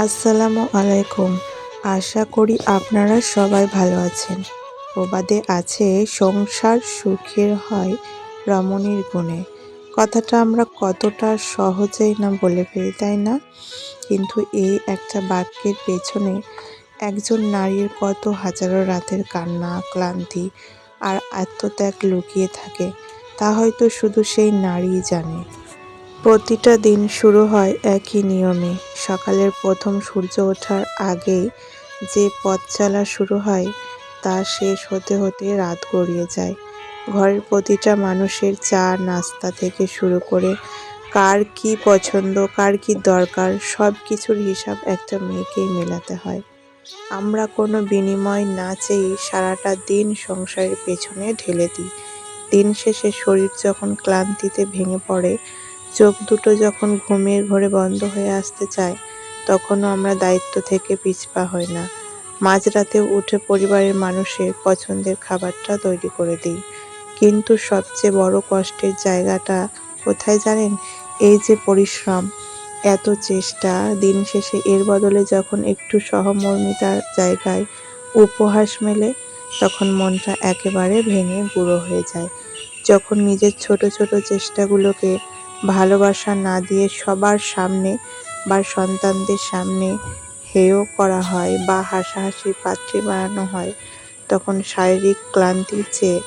আসসালামু আলাইকুম। আশা করি আপনারা সবাই ভালো আছেন। প্রবাদে আছে, সংসার সুখের হয় রমণীর গুণে। কথাটা আমরা কতটা সহজেই না বলে ফেলি, তাই না? কিন্তু এই একটা বাক্যের পেছনে একজন নারীর কত হাজারো রাতের কান্না, ক্লান্তি আর আত্মত্যাগ লুকিয়ে থাকে, তা হয়তো শুধু সেই নারীই জানে। প্রতিটা দিন শুরু হয় একই নিয়মে। সকালের প্রথম সূর্য ওঠার আগেই যে পথ চলা শুরু হয়, তা শেষ হতে হতে রাত গড়িয়ে যায়। ঘরের প্রতিটা মানুষের চা নাস্তা থেকে শুরু করে কার কি পছন্দ, কার কি দরকার, সব কিছুর হিসাব একটা মেয়েকেই মেলাতে হয়। আমরা কোনো বিনিময় না চেয়েই সারাটা দিন সংসারের পেছনে ঢেলে দিই। দিন শেষে শরীর যখন ক্লান্তিতে ভেঙে পড়ে, চোখ দুটো যখন ঘুমের ঘোরে বন্ধ হয়ে আসতে চায়, তখনও আমরা দায়িত্ব থেকে পিছপা হই না। মাঝরাতে উঠে পরিবারের মানুষের পছন্দের খাবারটা তৈরি করে দিই। কিন্তু সবচেয়ে বড় কষ্টের জায়গাটা কোথায় জানেন? এই যে পরিশ্রম, এত চেষ্টা, দিন শেষে এর বদলে যখন একটু সহমর্মিতার জায়গায় উপহাস মেলে, তখন মনটা একেবারে ভেঙে গুঁড়ো হয়ে যায়। যখন নিজের ছোট ছোট চেষ্টাগুলোকে ভালোবাসা না দিয়ে সবার সামনে বা সন্তানদের সামনে হেয় করা হয় বা হাসাহাসির পাত্রী বানানো হয়, তখন শারীরিক ক্লান্তির চেয়ে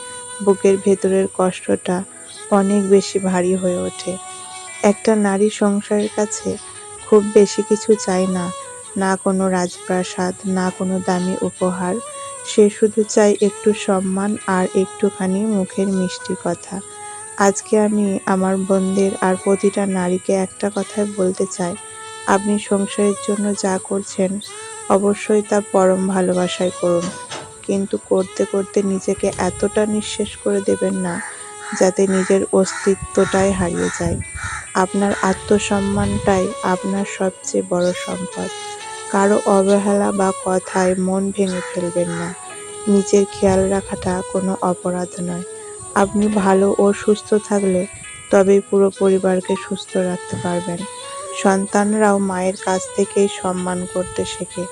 বুকের ভেতরের কষ্টটা অনেক বেশি ভারী হয়ে ওঠে। একটা নারী সংসারের কাছে খুব বেশি কিছু চায় না, না কোনো রাজপ্রাসাদ, না কোনো দামি উপহার। সে শুধু চায় একটু সম্মান আর একটুখানি মুখের মিষ্টি কথা। আজকে আমি আমার বোনদের আর প্রতিটা নারীকে একটা কথাই বলতে চাই, আপনি সংসারের জন্য যা করছেন অবশ্যই তা পরম ভালোবাসায় করুন, কিন্তু করতে করতে নিজেকে এতটা নিঃশেষ করে দেবেন না যাতে নিজের অস্তিত্বটাই হারিয়ে যায়। আপনার আত্মসম্মানটাই আপনার সবচেয়ে বড় সম্পদ। কারো অবহেলা বা কথায় মন ভেঙে ফেলবেন না। নিজের খেয়াল রাখাটা কোনো অপরাধ নয়। আপনি ভালো ও সুস্থ থাকলে তবেই পুরো পরিবারকে সুস্থ রাখতে পারবেন। সন্তানরাও মায়ের কাছ থেকেই সম্মান করতে শেখে,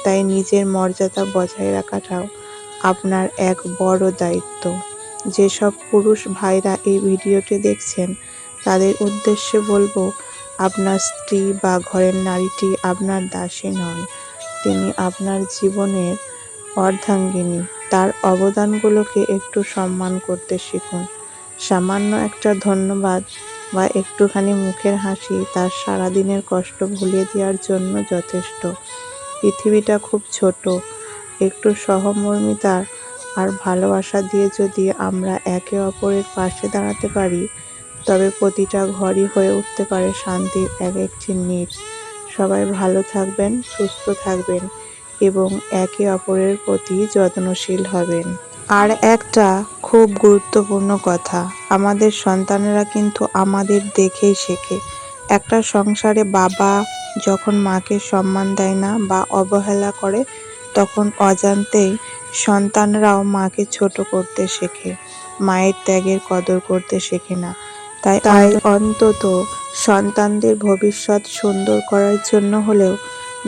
তাই নিজের মর্যাদা বজায় রাখাটাও আপনার এক বড় দায়িত্ব। যেসব পুরুষ ভাইরা এই ভিডিওটি দেখছেন, তাদের উদ্দেশ্যে বলবো, আপনার স্ত্রী বা ঘরের নারীটি আপনার দাসী নন, তিনি আপনার জীবনের অর্ধাঙ্গিনী। তার অবদানগুলোকে একটু সম্মান করতে শিখুন। সামান্য একটা ধন্যবাদ বা একটুখানি মুখের হাসি তার সারাদিনের কষ্ট ভুলিয়ে দেওয়ার জন্য যথেষ্ট। পৃথিবীটা খুব ছোট, একটু সহমর্মিতা আর ভালোবাসা দিয়ে যদি আমরা একে অপরের পাশে দাঁড়াতে পারি, তবে প্রতিটা ঘরই হয়ে উঠতে পারে শান্তির একটি নীড়। সবাই ভালো থাকবেন, সুস্থ থাকবেন এবং একে অপরের প্রতি যত্নশীল হবেন। আর একটা খুব গুরুত্বপূর্ণ কথা, আমাদের সন্তানেরা কিন্তু আমাদের দেখেই শেখে। একটা সংসারে বাবা যখন মাকে সম্মান দেয় না বা অবহেলা করে, তখন অজান্তেই সন্তানরাও মাকে ছোট করতে শেখে, মায়ের ত্যাগের কদর করতে শেখে না। তাই অন্তত সন্তানদের ভবিষ্যৎ সুন্দর করার জন্য হলেও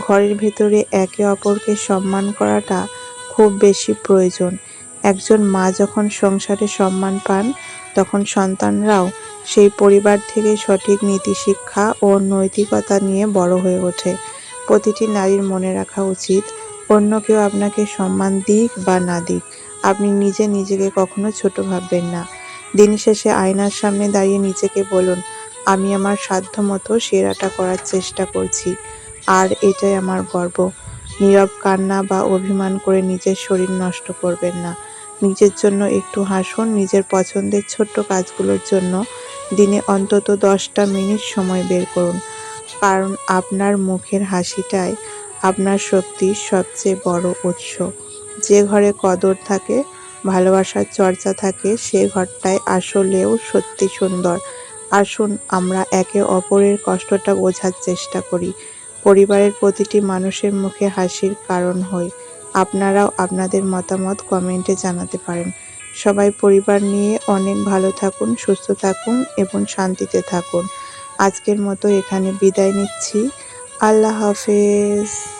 ঘরের ভেতরে একে অপরকে সম্মান করাটা খুব বেশি প্রয়োজন। একজন মা যখন সংসারে সম্মান পান, তখন সন্তানরাও সেই পরিবার থেকে সঠিক নীতিশিক্ষা ও নৈতিকতা নিয়ে বড় হয়ে ওঠে। প্রতিটি নারীর মনে রাখা উচিত, অন্য কেউ আপনাকে সম্মান দিক বা না দিক, আপনি নিজে নিজেকে কখনো ছোট ভাববেন না। দিন শেষে আয়নার সামনে দাঁড়িয়ে নিজেকে বলুন, আমি আমার সাধ্যমতো সেরাটা করার চেষ্টা করছি, আর এটাই আমার গর্ব। নীরব কান্না বা অভিমান করে নিজের শরীর নষ্ট করবেন না। নিজের জন্য একটু হাসুন, নিজের পছন্দের ছোট্ট কাজগুলোর জন্য দিনে অন্তত 10টা মিনিট সময় বের করুন, কারণ আপনার মুখের হাসিটাই আপনার শক্তির সবচেয়ে বড় উৎস। যে ঘরে কদর থাকে, ভালোবাসার চর্চা থাকে, সে ঘরটাই আসলেও সত্যি সুন্দর। আসুন আমরা একে অপরের কষ্টটা বোঝার চেষ্টা করি, পরিবারের প্রতিটি মানুষের মুখে হাসির কারণ হই। আপনারাও আপনাদের মতামত কমেন্টে জানাতে পারেন। সবাই পরিবার নিয়ে অনেক ভালো থাকুন, সুস্থ থাকুন এবং শান্তিতে থাকুন। আজকের মতো এখানে বিদায় নিচ্ছি। আল্লাহ হাফেজ।